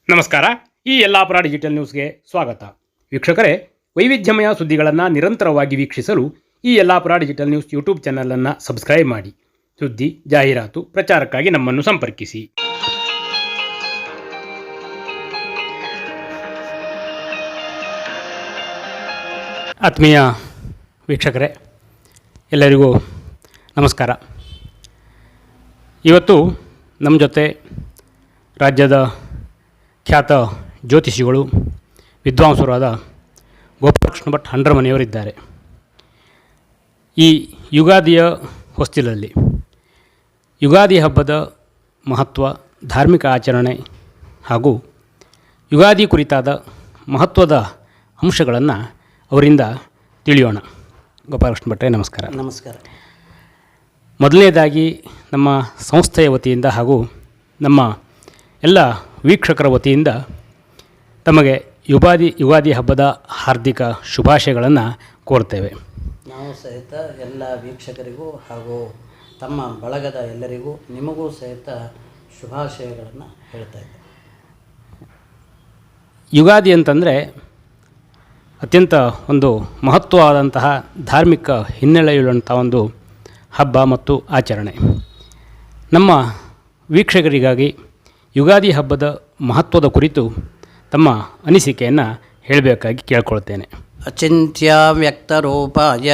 ನಮಸ್ಕಾರ. ಈ ಯಲ್ಲಾಪುರ ಡಿಜಿಟಲ್ ನ್ಯೂಸ್ಗೆ ಸ್ವಾಗತ. ವೀಕ್ಷಕರೇ, ವೈವಿಧ್ಯಮಯ ಸುದ್ದಿಗಳನ್ನು ನಿರಂತರವಾಗಿ ವೀಕ್ಷಿಸಲು ಈ ಯಲ್ಲಾಪುರ ಡಿಜಿಟಲ್ ನ್ಯೂಸ್ ಯೂಟ್ಯೂಬ್ ಚಾನಲನ್ನು ಸಬ್ಸ್ಕ್ರೈಬ್ ಮಾಡಿ. ಸುದ್ದಿ, ಜಾಹೀರಾತು, ಪ್ರಚಾರಕ್ಕಾಗಿ ನಮ್ಮನ್ನು ಸಂಪರ್ಕಿಸಿ. ಆತ್ಮೀಯ ವೀಕ್ಷಕರೇ, ಎಲ್ಲರಿಗೂ ನಮಸ್ಕಾರ. ಇವತ್ತು ನಮ್ಮ ಜೊತೆ ರಾಜ್ಯದ ಖ್ಯಾತ ಜ್ಯೋತಿಷಿಗಳು, ವಿದ್ವಾಂಸರಾದ ಗೋಪಾಲಕೃಷ್ಣ ಭಟ್ ಹಂಡ್ರಮನೆಯವರಿದ್ದಾರೆ. ಈ ಯುಗಾದಿಯ ಹೊಸ್ತಿಲಲ್ಲಿ ಯುಗಾದಿ ಹಬ್ಬದ ಮಹತ್ವ, ಧಾರ್ಮಿಕ ಆಚರಣೆ ಹಾಗೂ ಯುಗಾದಿ ಕುರಿತಾದ ಮಹತ್ವದ ಅಂಶಗಳನ್ನು ಅವರಿಂದ ತಿಳಿಯೋಣ. ಗೋಪಾಲಕೃಷ್ಣ ಭಟ್ರೆ, ನಮಸ್ಕಾರ. ನಮಸ್ಕಾರ. ಮೊದಲನೇದಾಗಿ ನಮ್ಮ ಸಂಸ್ಥೆಯ ವತಿಯಿಂದ ಹಾಗೂ ನಮ್ಮ ಎಲ್ಲ ವೀಕ್ಷಕರ ವತಿಯಿಂದ ತಮಗೆ ಯುಗಾದಿ ಹಬ್ಬದ ಹಾರ್ದಿಕ ಶುಭಾಶಯಗಳನ್ನು ಕೋರ್ತೇವೆ. ನಾವು ಸಹಿತ ಎಲ್ಲ ವೀಕ್ಷಕರಿಗೂ ಹಾಗೂ ತಮ್ಮ ಬಳಗದ ಎಲ್ಲರಿಗೂ ನಿಮಗೂ ಸಹಿತ ಶುಭಾಶಯಗಳನ್ನು ಹೇಳ್ತಾ ಇದ್ದೇವೆ. ಯುಗಾದಿ ಅಂತಂದರೆ ಅತ್ಯಂತ ಒಂದು ಮಹತ್ವವಾದಂತಹ ಧಾರ್ಮಿಕ ಹಿನ್ನೆಲೆಯುಳ್ಳಂಥ ಒಂದು ಹಬ್ಬ ಮತ್ತು ಆಚರಣೆ. ನಮ್ಮ ವೀಕ್ಷಕರಿಗಾಗಿ ಯುಗಾದಿ ಹಬ್ಬದ ಮಹತ್ವದ ಕುರಿತು ತಮ್ಮ ಅನಿಸಿಕೆಯನ್ನು ಹೇಳಬೇಕಾಗಿ ಕೇಳ್ಕೊಳ್ತೇನೆ. ಅಚಿಂತ್ಯ ವ್ಯಕ್ತರೂಪಾಯ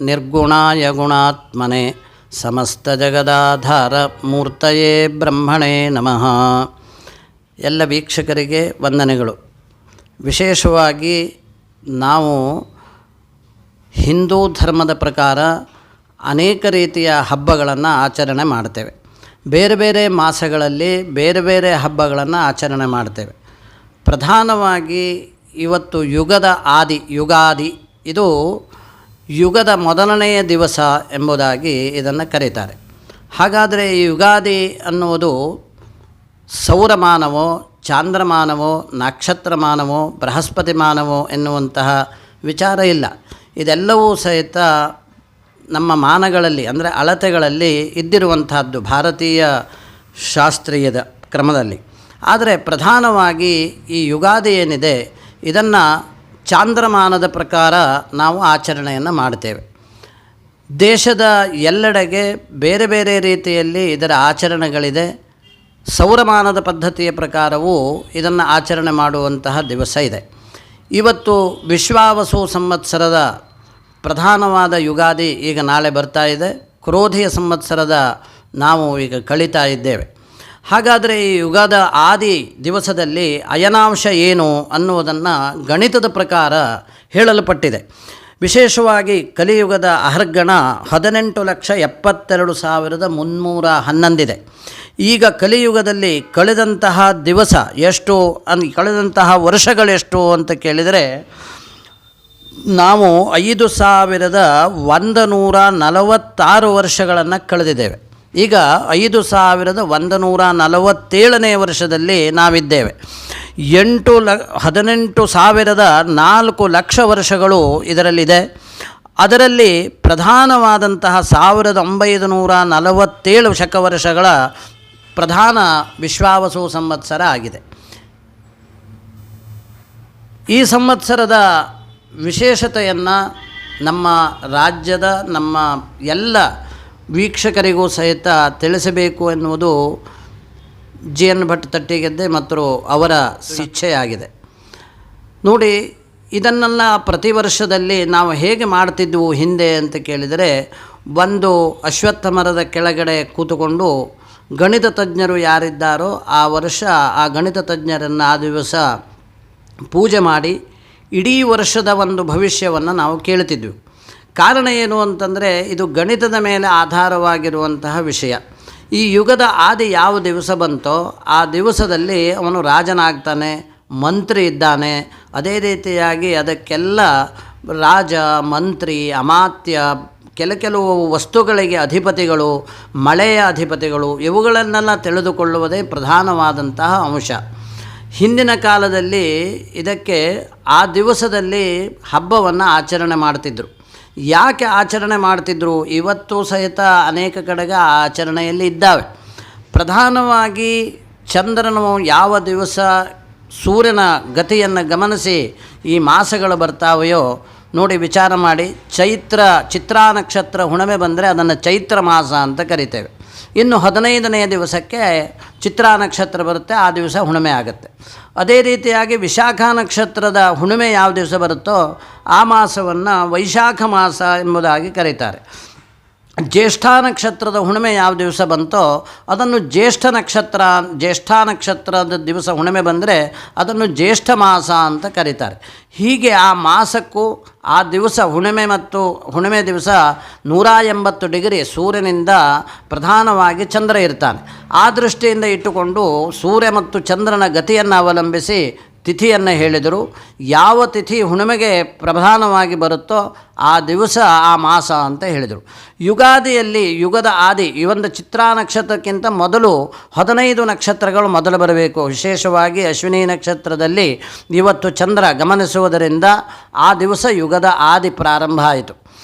ನಿರ್ಗುಣಾಯ ಗುಣಾತ್ಮನೆ ಸಮಸ್ತ ಜಗದಾಧಾರ ಮೂರ್ತಯೇ ಬ್ರಹ್ಮಣೇ ನಮಃ. ಎಲ್ಲ ವೀಕ್ಷಕರಿಗೆ ವಂದನೆಗಳು. ವಿಶೇಷವಾಗಿ ನಾವು ಹಿಂದೂ ಧರ್ಮದ ಪ್ರಕಾರ ಅನೇಕ ರೀತಿಯ ಹಬ್ಬಗಳನ್ನು ಆಚರಣೆ ಮಾಡ್ತೇವೆ. ಬೇರೆ ಬೇರೆ ಮಾಸಗಳಲ್ಲಿ ಬೇರೆ ಬೇರೆ ಹಬ್ಬಗಳನ್ನು ಆಚರಣೆ ಮಾಡ್ತೇವೆ. ಪ್ರಧಾನವಾಗಿ ಇವತ್ತು ಯುಗದ ಆದಿ ಯುಗಾದಿ, ಇದು ಯುಗದ ಮೊದಲನೆಯ ದಿವಸ ಎಂಬುದಾಗಿ ಇದನ್ನು ಕರೀತಾರೆ. ಹಾಗಾದರೆ ಈ ಯುಗಾದಿ ಅನ್ನುವುದು ಸೌರಮಾನವೋ, ಚಾಂದ್ರಮಾನವೋ, ನಕ್ಷತ್ರಮಾನವೋ, ಬೃಹಸ್ಪತಿ ಮಾನವೋ ಎನ್ನುವಂತಹ ವಿಚಾರ ಇಲ್ಲ. ಇದೆಲ್ಲವೂ ಸಹಿತ ನಮ್ಮ ಮಾನಗಳಲ್ಲಿ ಅಂದರೆ ಅಳತೆಗಳಲ್ಲಿ ಇದ್ದಿರುವಂತಹದ್ದು ಭಾರತೀಯ ಶಾಸ್ತ್ರೀಯದ ಕ್ರಮದಲ್ಲಿ. ಆದರೆ ಪ್ರಧಾನವಾಗಿ ಈ ಯುಗಾದಿ ಏನಿದೆ ಇದನ್ನು ಚಾಂದ್ರಮಾನದ ಪ್ರಕಾರ ನಾವು ಆಚರಣೆಯನ್ನು ಮಾಡ್ತೇವೆ. ದೇಶದ ಎಲ್ಲೆಡೆಗೆ ಬೇರೆ ಬೇರೆ ರೀತಿಯಲ್ಲಿ ಇದರ ಆಚರಣೆಗಳಿದೆ. ಸೌರಮಾನದ ಪದ್ಧತಿಯ ಪ್ರಕಾರವೂ ಇದನ್ನು ಆಚರಣೆ ಮಾಡುವಂತಹ ದಿವಸ ಇದೆ. ಇವತ್ತು ವಿಶ್ವಾವಸು ಸಂವತ್ಸರದ ಪ್ರಧಾನವಾದ ಯುಗಾದಿ ಈಗ ನಾಳೆ ಬರ್ತಾ ಇದೆ. ಕ್ರೋಧಿಯ ಸಂವತ್ಸರದ ನಾವು ಈಗ ಕಳೀತಾ ಇದ್ದೇವೆ. ಹಾಗಾದರೆ ಈ ಯುಗದ ಆದಿ ದಿವಸದಲ್ಲಿ ಅಯನಾಂಶ ಏನು ಅನ್ನುವುದನ್ನು ಗಣಿತದ ಪ್ರಕಾರ ಹೇಳಲ್ಪಟ್ಟಿದೆ. ವಿಶೇಷವಾಗಿ ಕಲಿಯುಗದ ಅಹರ್ಗಣ 18,72,311 ಈಗ ಕಲಿಯುಗದಲ್ಲಿ ಕಳೆದಂತಹ ದಿವಸ ಎಷ್ಟು ಕಳೆದಂತಹ ವರ್ಷಗಳೆಷ್ಟು ಅಂತ ಕೇಳಿದರೆ ನಾವು 5,146 ವರ್ಷಗಳನ್ನು ಕಳೆದಿದ್ದೇವೆ. ಈಗ 5,147ನೇ ವರ್ಷದಲ್ಲಿ ನಾವಿದ್ದೇವೆ. 18,04 ಲಕ್ಷ ವರ್ಷಗಳು ಇದರಲ್ಲಿದೆ. ಅದರಲ್ಲಿ ಪ್ರಧಾನವಾದಂತಹ 1,947 ಶಕವರ್ಷಗಳ ಪ್ರಧಾನ ವಿಶ್ವಾವಸು ಸಂವತ್ಸರ ಆಗಿದೆ. ಈ ಸಂವತ್ಸರದ ವಿಶೇಷತೆಯನ್ನು ನಮ್ಮ ರಾಜ್ಯದ ನಮ್ಮ ಎಲ್ಲ ವೀಕ್ಷಕರಿಗೂ ಸಹಿತ ತಿಳಿಸಬೇಕು ಎನ್ನುವುದು GN ಭಟ್ ತಟ್ಟಿಗೆದ್ದೆ ಮತ್ತು ಅವರ ಇಚ್ಛೆಯಾಗಿದೆ. ನೋಡಿ, ಇದನ್ನೆಲ್ಲ ಪ್ರತಿ ವರ್ಷದಲ್ಲಿ ನಾವು ಹೇಗೆ ಮಾಡ್ತಿದ್ದೆವು ಹಿಂದೆ ಅಂತ ಕೇಳಿದರೆ, ಒಂದು ಅಶ್ವತ್ಥ ಮರದ ಕೆಳಗಡೆ ಕೂತುಕೊಂಡು ಗಣಿತ ತಜ್ಞರು ಯಾರಿದ್ದಾರೋ ಆ ವರ್ಷ ಆ ಗಣಿತ ತಜ್ಞರನ್ನು ಆ ದಿವಸ ಪೂಜೆ ಮಾಡಿ ಇಡೀ ವರ್ಷದ ಒಂದು ಭವಿಷ್ಯವನ್ನು ನಾವು ಕೇಳ್ತಿದ್ವಿ. ಕಾರಣ ಏನು ಅಂತಂದರೆ, ಇದು ಗಣಿತದ ಮೇಲೆ ಆಧಾರವಾಗಿರುವಂತಹ ವಿಷಯ. ಈ ಯುಗದ ಆದಿ ಯಾವ ದಿವಸ ಬಂತೋ ಆ ದಿವಸದಲ್ಲಿ ಅವನು ರಾಜನಾಗ್ತಾನೆ, ಮಂತ್ರಿ ಇದ್ದಾನೆ. ಅದೇ ರೀತಿಯಾಗಿ ಅದಕ್ಕೆಲ್ಲ ರಾಜ, ಮಂತ್ರಿ, ಅಮಾತ್ಯ, ಕೆಲವು ವಸ್ತುಗಳಿಗೆ ಅಧಿಪತಿಗಳು, ಮಳೆಯ ಅಧಿಪತಿಗಳು, ಇವುಗಳನ್ನೆಲ್ಲ ತಿಳಿದುಕೊಳ್ಳುವುದೇ ಪ್ರಧಾನವಾದಂತಹ ಅಂಶ. ಹಿಂದಿನ ಕಾಲದಲ್ಲಿ ಇದಕ್ಕೆ ಆ ದಿವಸದಲ್ಲಿ ಹಬ್ಬವನ್ನು ಆಚರಣೆ ಮಾಡ್ತಿದ್ದರು. ಯಾಕೆ ಆಚರಣೆ ಮಾಡ್ತಿದ್ರು? ಇವತ್ತು ಸಹಿತ ಅನೇಕ ಕಡೆಗೆ ಆ ಆಚರಣೆಯಲ್ಲಿ ಇದ್ದಾವೆ. ಪ್ರಧಾನವಾಗಿ ಚಂದ್ರನು ಯಾವ ದಿವಸ ಸೂರ್ಯನ ಗತಿಯನ್ನು ಗಮನಿಸಿ ಈ ಮಾಸಗಳು ಬರ್ತಾವೆಯೋ ನೋಡಿ ವಿಚಾರ ಮಾಡಿ. ಚಿತ್ರಾ ನಕ್ಷತ್ರ ಹುಣ್ಣಿಮೆ ಬಂದರೆ ಅದನ್ನು ಚೈತ್ರ ಮಾಸ ಅಂತ ಕರಿತೇವೆ. ಇನ್ನು 15ನೆಯ ದಿವಸಕ್ಕೆ ಚಿತ್ರಾ ನಕ್ಷತ್ರ ಬರುತ್ತೆ, ಆ ದಿವಸ ಹುಣ್ಣಿಮೆ ಆಗುತ್ತೆ. ಅದೇ ರೀತಿಯಾಗಿ ವಿಶಾಖ ನಕ್ಷತ್ರದ ಹುಣ್ಣಿಮೆ ಯಾವ ದಿವಸ ಬರುತ್ತೋ ಆ ಮಾಸವನ್ನು ವೈಶಾಖ ಮಾಸ ಎಂಬುದಾಗಿ ಕರೀತಾರೆ. ಜ್ಯೇಷ್ಠ ನಕ್ಷತ್ರದ ಹುಣ್ಣಿಮೆ ಯಾವ ದಿವಸ ಬಂತೋ ಅದನ್ನು ಜ್ಯೇಷ್ಠ ನಕ್ಷತ್ರದ ದಿವಸ ಹುಣ್ಣಿಮೆ ಬಂದರೆ ಅದನ್ನು ಜ್ಯೇಷ್ಠ ಮಾಸ ಅಂತ ಕರೀತಾರೆ. ಹೀಗೆ ಆ ಮಾಸಕ್ಕೂ ಆ ದಿವಸ ಹುಣ್ಣಿಮೆ ದಿವಸ 180 ಡಿಗ್ರಿ ಸೂರ್ಯನಿಂದ ಪ್ರಧಾನವಾಗಿ ಚಂದ್ರ ಇರ್ತಾನೆ. ಆ ದೃಷ್ಟಿಯಿಂದ ಇಟ್ಟುಕೊಂಡು ಸೂರ್ಯ ಮತ್ತು ಚಂದ್ರನ ಗತಿಯನ್ನು ಅವಲಂಬಿಸಿ ತಿಥಿಯನ್ನು ಹೇಳಿದರು. ಯಾವ ತಿಥಿ ಹುಣ್ಣಿಮೆಗೆ ಪ್ರಧಾನವಾಗಿ ಬರುತ್ತೋ ಆ ದಿವಸ ಆ ಮಾಸ ಅಂತ ಹೇಳಿದರು. ಯುಗಾದಿಯಲ್ಲಿ ಯುಗದ ಆದಿ ಈ ಒಂದು ಚಿತ್ರಾ ನಕ್ಷತ್ರಕ್ಕಿಂತ ಮೊದಲು 15 ನಕ್ಷತ್ರಗಳು ಮೊದಲು ಬರಬೇಕು. ವಿಶೇಷವಾಗಿ ಅಶ್ವಿನಿ ನಕ್ಷತ್ರದಲ್ಲಿ ಇವತ್ತು ಚಂದ್ರ ಗಮನಿಸುವುದರಿಂದ ಆ ದಿವಸ ಯುಗದ ಆದಿ ಪ್ರಾರಂಭ ಆಯಿತು.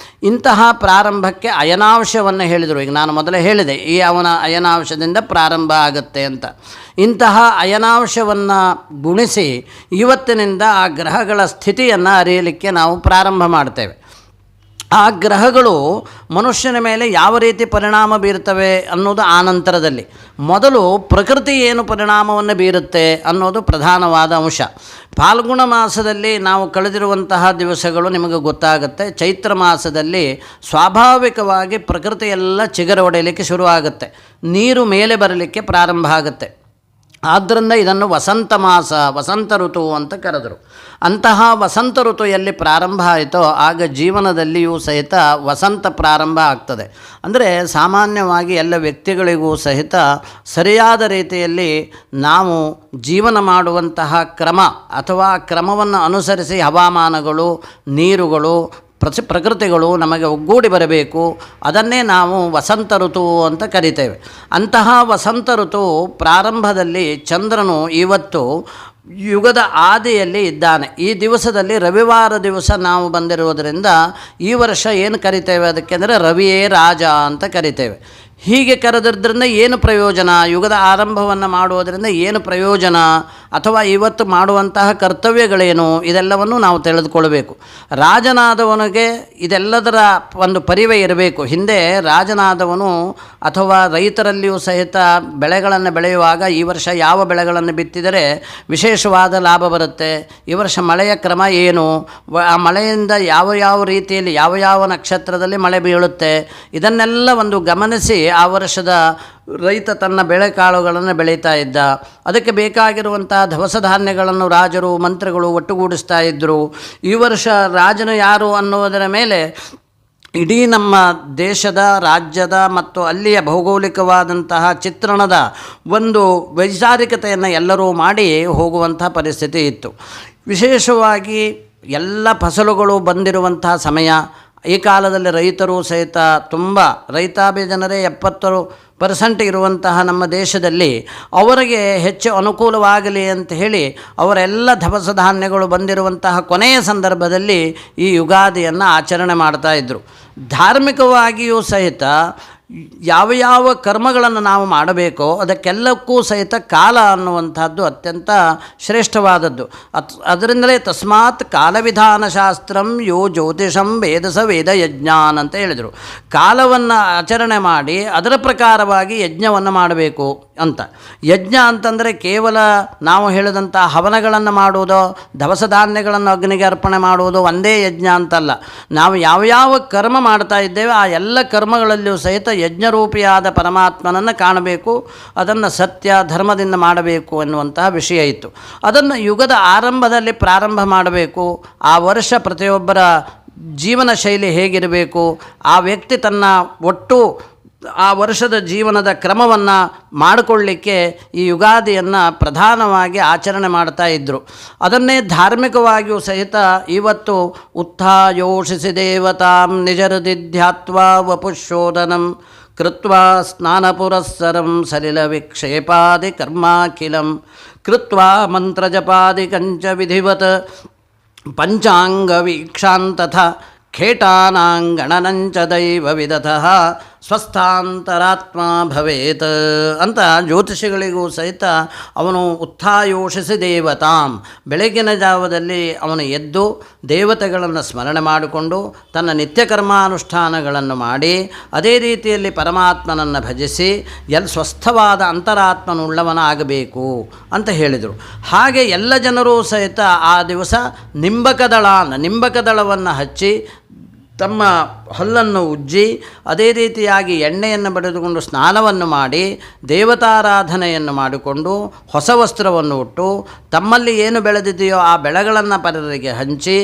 ಇಂತಹ ಪ್ರಾರಂಭಕ್ಕೆ ಅಯನಾಂಶವನ್ನು ಹೇಳಿದರು. ಈಗ ನಾನು ಮೊದಲೇ ಹೇಳಿದೆ, ಈ ಅಯನಾಂಶದಿಂದ ಪ್ರಾರಂಭ ಆಗುತ್ತೆ ಅಂತ. ಇಂತಹ ಅಯನಾಂಶವನ್ನು ಗುಣಿಸಿ ಇವತ್ತಿನಿಂದ ಆ ಗ್ರಹಗಳ ಸ್ಥಿತಿಯನ್ನು ಅರಿಯಲಿಕ್ಕೆ ನಾವು ಪ್ರಾರಂಭ ಮಾಡ್ತೇವೆ. ಆ ಗ್ರಹಗಳು ಮನುಷ್ಯನ ಮೇಲೆ ಯಾವ ರೀತಿ ಪರಿಣಾಮ ಬೀರ್ತವೆ ಅನ್ನೋದು ಆನಂತರದಲ್ಲಿ. ಮೊದಲು ಪ್ರಕೃತಿ ಏನು ಪರಿಣಾಮವನ್ನು ಬೀರುತ್ತೆ ಅನ್ನೋದು ಪ್ರಧಾನವಾದ ಅಂಶ. ಫಾಲ್ಗುಣ ಮಾಸದಲ್ಲಿ ನಾವು ಕಳೆದಿರುವಂತಹ ದಿವಸಗಳು ನಿಮಗೆ ಗೊತ್ತಾಗುತ್ತೆ. ಚೈತ್ರ ಮಾಸದಲ್ಲಿ ಸ್ವಾಭಾವಿಕವಾಗಿ ಪ್ರಕೃತಿ ಎಲ್ಲ ಚಿಗುರು ಹೊಡೆಯಲಿಕ್ಕೆ ಶುರುವಾಗುತ್ತೆ, ನೀರು ಮೇಲೆ ಬರಲಿಕ್ಕೆ ಪ್ರಾರಂಭ ಆಗುತ್ತೆ. ಆದ್ದರಿಂದ ಇದನ್ನು ವಸಂತ ಮಾಸ, ವಸಂತ ಋತು ಅಂತ ಕರೆದರು. ಅಂತಹ ವಸಂತ ಋತು ಎಲ್ಲಿ ಪ್ರಾರಂಭ ಆಯಿತೋ ಆಗ ಜೀವನದಲ್ಲಿಯೂ ಸಹಿತ ವಸಂತ ಪ್ರಾರಂಭ ಆಗ್ತದೆ. ಅಂದರೆ ಸಾಮಾನ್ಯವಾಗಿ ಎಲ್ಲ ವ್ಯಕ್ತಿಗಳಿಗೂ ಸಹಿತ ಸರಿಯಾದ ರೀತಿಯಲ್ಲಿ ನಾವು ಜೀವನ ಮಾಡುವಂತಹ ಕ್ರಮ ಅಥವಾ ಕ್ರಮವನ್ನು ಅನುಸರಿಸಿ ಹವಾಮಾನಗಳು, ನೀರುಗಳು, ಪ್ರಕೃತಿಗಳು ನಮಗೆ ಒಗ್ಗೂಡಿ ಬರಬೇಕು. ಅದನ್ನೇ ನಾವು ವಸಂತ ಋತು ಅಂತ ಕರಿತೇವೆ. ಅಂತಹ ವಸಂತ ಋತು ಪ್ರಾರಂಭದಲ್ಲಿ ಚಂದ್ರನು ಇವತ್ತು ಯುಗದ ಆದಿಯಲ್ಲಿ ಇದ್ದಾನೆ. ಈ ದಿವಸದಲ್ಲಿ ರವಿವಾರ ದಿವಸ ನಾವು ಬಂದಿರುವುದರಿಂದ ಈ ವರ್ಷ ಏನು ಕರಿತೇವೆ ಅದಕ್ಕೆ ಅಂದರೆ ರವಿಯೇ ರಾಜ ಅಂತ ಕರಿತೇವೆ. ಹೀಗೆ ಕರೆದಿದ್ದರಿಂದ ಏನು ಪ್ರಯೋಜನ, ಯುಗದ ಆರಂಭವನ್ನು ಮಾಡುವುದರಿಂದ ಏನು ಪ್ರಯೋಜನ, ಅಥವಾ ಇವತ್ತು ಮಾಡುವಂತಹ ಕರ್ತವ್ಯಗಳೇನು, ಇದೆಲ್ಲವನ್ನು ನಾವು ತಿಳಿದುಕೊಳ್ಬೇಕು. ರಾಜನಾದವನಿಗೆ ಇದೆಲ್ಲದರ ಒಂದು ಪರಿವೆ ಇರಬೇಕು. ಹಿಂದೆ ರಾಜನಾದವನು ಅಥವಾ ರೈತರಲ್ಲಿಯೂ ಸಹಿತ ಬೆಳೆಗಳನ್ನು ಬೆಳೆಯುವಾಗ ಈ ವರ್ಷ ಯಾವ ಬೆಳೆಗಳನ್ನು ಬಿತ್ತಿದರೆ ವಿಶೇಷವಾದ ಲಾಭ ಬರುತ್ತೆ, ಈ ವರ್ಷ ಮಳೆಯ ಕ್ರಮ ಏನು, ಆ ಮಳೆಯಿಂದ ಯಾವ ರೀತಿಯಲ್ಲಿ ಯಾವ ನಕ್ಷತ್ರದಲ್ಲಿ ಮಳೆ ಬೀಳುತ್ತೆ, ಇದನ್ನೆಲ್ಲ ಒಂದು ಗಮನಿಸಿ ಆ ವರ್ಷದ ರೈತ ತನ್ನ ಬೆಳೆಕಾಳುಗಳನ್ನು ಬೆಳೀತಾ ಇದ್ದ. ಅದಕ್ಕೆ ಬೇಕಾಗಿರುವಂತಹ ದವಸ ಧಾನ್ಯಗಳನ್ನು ರಾಜರು ಮಂತ್ರಿಗಳು ಒಟ್ಟುಗೂಡಿಸ್ತಾ ಇದ್ದರು. ಈ ವರ್ಷ ರಾಜನು ಯಾರು ಅನ್ನುವುದರ ಮೇಲೆ ಇಡೀ ನಮ್ಮ ದೇಶದ, ರಾಜ್ಯದ ಮತ್ತು ಅಲ್ಲಿಯ ಭೌಗೋಳಿಕವಾದಂತಹ ಚಿತ್ರಣದ ಒಂದು ವೈಚಾರಿಕತೆಯನ್ನು ಎಲ್ಲರೂ ಮಾಡಿ ಹೋಗುವಂತಹ ಪರಿಸ್ಥಿತಿ ಇತ್ತು. ವಿಶೇಷವಾಗಿ ಎಲ್ಲ ಫಸಲುಗಳು ಬಂದಿರುವಂತಹ ಸಮಯ. ಈ ಕಾಲದಲ್ಲಿ ರೈತರು ಸಹಿತ ತುಂಬ ರೈತಾಪಿ ಜನರೇ 70% ಇರುವಂತಹ ನಮ್ಮ ದೇಶದಲ್ಲಿ ಅವರಿಗೆ ಹೆಚ್ಚು ಅನುಕೂಲವಾಗಲಿ ಅಂತ ಹೇಳಿ ಅವರೆಲ್ಲ ದವಸ ಧಾನ್ಯಗಳು ಬಂದಿರುವಂತಹ ಕೊನೆಯ ಸಂದರ್ಭದಲ್ಲಿ ಈ ಯುಗಾದಿಯನ್ನು ಆಚರಣೆ ಮಾಡ್ತಾಯಿದ್ರು. ಧಾರ್ಮಿಕವಾಗಿಯೂ ಸಹಿತ ಯಾವ ಕರ್ಮಗಳನ್ನು ನಾವು ಮಾಡಬೇಕೋ ಅದಕ್ಕೆಲ್ಲಕ್ಕೂ ಸಹಿತ ಕಾಲ ಅನ್ನುವಂಥದ್ದು ಅತ್ಯಂತ ಶ್ರೇಷ್ಠವಾದದ್ದು. ಅದರಿಂದಲೇ ತಸ್ಮಾತ್ ಕಾಲವಿಧಾನ ಶಾಸ್ತ್ರಂ ಯೋ ಜ್ಯೋತಿಷಂ ವೇದಸ ವೇದ ಯಜ್ಞಾನ್ ಅಂತ ಹೇಳಿದರು. ಕಾಲವನ್ನು ಆಚರಣೆ ಮಾಡಿ ಅದರ ಪ್ರಕಾರವಾಗಿ ಯಜ್ಞವನ್ನು ಮಾಡಬೇಕು ಅಂತ. ಯಜ್ಞ ಅಂತಂದರೆ ಕೇವಲ ನಾವು ಹೇಳಿದಂಥ ಹವನಗಳನ್ನು ಮಾಡುವುದೋ, ದವಸ ಧಾನ್ಯಗಳನ್ನು ಅಗ್ನಿಗೆ ಅರ್ಪಣೆ ಮಾಡುವುದು ಒಂದೇ ಯಜ್ಞ ಅಂತಲ್ಲ. ನಾವು ಯಾವ ಕರ್ಮ ಮಾಡ್ತಾ ಇದ್ದೇವೆ ಆ ಎಲ್ಲ ಕರ್ಮಗಳಲ್ಲಿಯೂ ಸಹಿತ ಯಜ್ಞರೂಪಿಯಾದ ಪರಮಾತ್ಮನನ್ನು ಕಾಣಬೇಕು, ಅದನ್ನು ಸತ್ಯ ಧರ್ಮದಿಂದ ಮಾಡಬೇಕು ಎನ್ನುವಂತಹ ವಿಷಯ ಇತ್ತು. ಅದನ್ನು ಯುಗದ ಆರಂಭದಲ್ಲಿ ಪ್ರಾರಂಭ ಮಾಡಬೇಕು. ಆ ವರ್ಷ ಪ್ರತಿಯೊಬ್ಬರ ಜೀವನ ಶೈಲಿ ಹೇಗಿರಬೇಕು, ಆ ವ್ಯಕ್ತಿ ತನ್ನ ಒಟ್ಟು ಆ ವರ್ಷದ ಜೀವನದ ಕ್ರಮವನ್ನು ಮಾಡಿಕೊಳ್ಳಿಕ್ಕೆ ಈ ಯುಗಾದಿಯನ್ನು ಪ್ರಧಾನವಾಗಿ ಆಚರಣೆ ಮಾಡ್ತಾ ಇದ್ದರು. ಅದನ್ನೇ ಧಾರ್ಮಿಕವಾಗಿಯೂ ಸಹಿತ ಇವತ್ತು ಉತ್ಥಾಯೋಷಿಸಿ ದೇವತಾಂ ನಿಜರುದಿಧ್ಯಾತ್ವಾ ವಪುಶೋಧನಂ ಕೃತ್ವಾ ಸ್ನಾನಪುರಸ್ಸರಂ ಸಲಿಲವಿಕ್ಷೇಪಾದಿ ಕರ್ಮಾಖಿಲಂ ಕೃತ್ವಾ ಮಂತ್ರಜಪಾದಿಕಂಚ ವಿಧಿವತ್ ಪಂಚಾಂಗವೀಕ್ಷಾಂತಥ ಖೇಟಾನಾಂಗಣನಂಚ ದೈವ ವಿದತಃ ಸ್ವಸ್ಥಾಂತರಾತ್ಮ ಭವೇತ್ ಅಂತ ಜ್ಯೋತಿಷಿಗಳಿಗೂ ಸಹಿತ ಅವನು ಉತ್ಥಾಯೋಷಿಸಿ ದೇವತಾಂ, ಬೆಳಗಿನ ಜಾವದಲ್ಲಿ ಅವನು ಎದ್ದು ದೇವತೆಗಳನ್ನು ಸ್ಮರಣೆ ಮಾಡಿಕೊಂಡು ತನ್ನ ನಿತ್ಯ ಕರ್ಮಾನುಷ್ಠಾನಗಳನ್ನು ಮಾಡಿ ಅದೇ ರೀತಿಯಲ್ಲಿ ಪರಮಾತ್ಮನನ್ನು ಭಜಿಸಿ ಸ್ವಸ್ಥವಾದ ಅಂತರಾತ್ಮನುಳ್ಳವನಾಗಬೇಕು ಅಂತ ಹೇಳಿದರು. ಹಾಗೆ ಎಲ್ಲ ಜನರೂ ಸಹಿತ ಆ ದಿವಸ ನಿಂಬಕದಳವನ್ನು ಹಚ್ಚಿ ತಮ್ಮ ಹಲ್ಲನ್ನು ಉಜ್ಜಿ ಅದೇ ರೀತಿಯಾಗಿ ಎಣ್ಣೆಯನ್ನು ಬಡಿದುಕೊಂಡು ಸ್ನಾನವನ್ನು ಮಾಡಿ ದೇವತಾರಾಧನೆಯನ್ನು ಮಾಡಿಕೊಂಡು ಹೊಸ ವಸ್ತ್ರವನ್ನು ಉಟ್ಟು ತಮ್ಮಲ್ಲಿ ಏನು ಬೆಳೆದಿದೆಯೋ ಆ ಬೆಳೆಗಳನ್ನು ಪರರಿಗೆ ಹಂಚಿ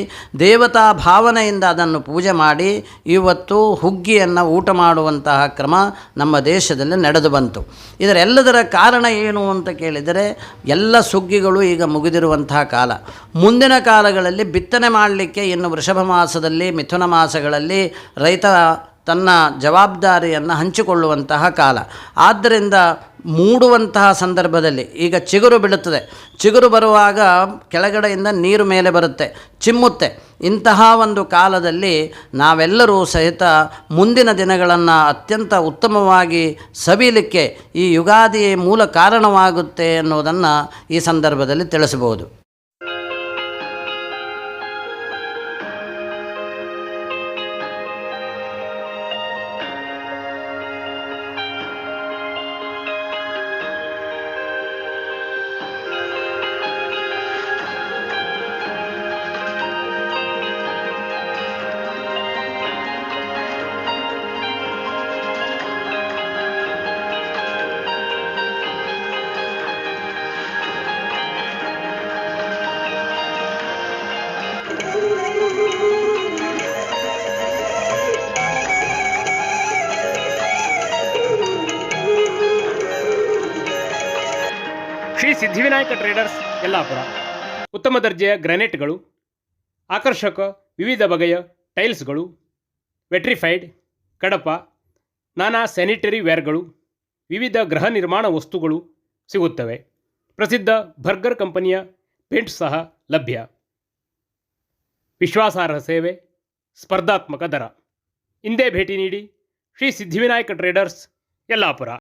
ದೇವತಾ ಭಾವನೆಯಿಂದ ಅದನ್ನು ಪೂಜೆ ಮಾಡಿ ಇವತ್ತು ಹುಗ್ಗಿಯನ್ನು ಊಟ ಮಾಡುವಂತಹ ಕ್ರಮ ನಮ್ಮ ದೇಶದಲ್ಲಿ ನಡೆದು ಬಂತು. ಇದರೆಲ್ಲದರ ಕಾರಣ ಏನು ಅಂತ ಕೇಳಿದರೆ ಎಲ್ಲ ಸುಗ್ಗಿಗಳು ಈಗ ಮುಗಿದಿರುವಂತಹ ಕಾಲ. ಮುಂದಿನ ಕಾಲಗಳಲ್ಲಿ ಬಿತ್ತನೆ ಮಾಡಲಿಕ್ಕೆ ಇನ್ನು ವೃಷಭ ಮಾಸದಲ್ಲಿ ಮಿಥುನ ಮಾಸಗಳಲ್ಲಿ ರೈತ ತನ್ನ ಜವಾಬ್ದಾರಿಯನ್ನು ಹಂಚಿಕೊಳ್ಳುವಂತಹ ಕಾಲ. ಆದ್ದರಿಂದ ಮೂಡುವಂತಹ ಸಂದರ್ಭದಲ್ಲಿ ಈಗ ಚಿಗುರು ಬಿಡುತ್ತದೆ. ಚಿಗುರು ಬರುವಾಗ ಕೆಳಗಡೆಯಿಂದ ನೀರು ಮೇಲೆ ಬರುತ್ತೆ, ಚಿಮ್ಮುತ್ತೆ. ಇಂತಹ ಒಂದು ಕಾಲದಲ್ಲಿ ನಾವೆಲ್ಲರೂ ಸಹಿತ ಮುಂದಿನ ದಿನಗಳನ್ನು ಅತ್ಯಂತ ಉತ್ತಮವಾಗಿ ಸವಿಯಲಿಕ್ಕೆ ಈ ಯುಗಾದಿಯೇ ಮೂಲ ಕಾರಣವಾಗುತ್ತೆ ಅನ್ನೋದನ್ನು ಈ ಸಂದರ್ಭದಲ್ಲಿ ತಿಳಿಸಬಹುದು. ಶ್ರೀ ಸಿದ್ಧಿವಿನಾಯಕ ಟ್ರೇಡರ್ಸ್ ಯಲ್ಲಾಪುರ ಉತ್ತಮ ದರ್ಜೆಯ ಗ್ರಾನೈಟ್ಗಳು, ಆಕರ್ಷಕ ವಿವಿಧ ಬಗೆಯ ಟೈಲ್ಸ್ಗಳು, ವೆಟ್ರಿಫೈಡ್, ಕಡಪ, ನಾನಾ ಸ್ಯಾನಿಟರಿ ವೇರ್ಗಳು, ವಿವಿಧ ಗೃಹ ನಿರ್ಮಾಣ ವಸ್ತುಗಳು ಸಿಗುತ್ತವೆ. ಪ್ರಸಿದ್ಧ ಬರ್ಗರ್ ಕಂಪನಿಯ ಪೇಂಟ್ ಸಹ ಲಭ್ಯ. ವಿಶ್ವಾಸಾರ್ಹ ಸೇವೆ, ಸ್ಪರ್ಧಾತ್ಮಕ ದರ. ಇಂದೇ ಭೇಟಿ ನೀಡಿ ಶ್ರೀ ಸಿದ್ಧಿವಿನಾಯಕ ಟ್ರೇಡರ್ಸ್ ಯಲ್ಲಾಪುರ.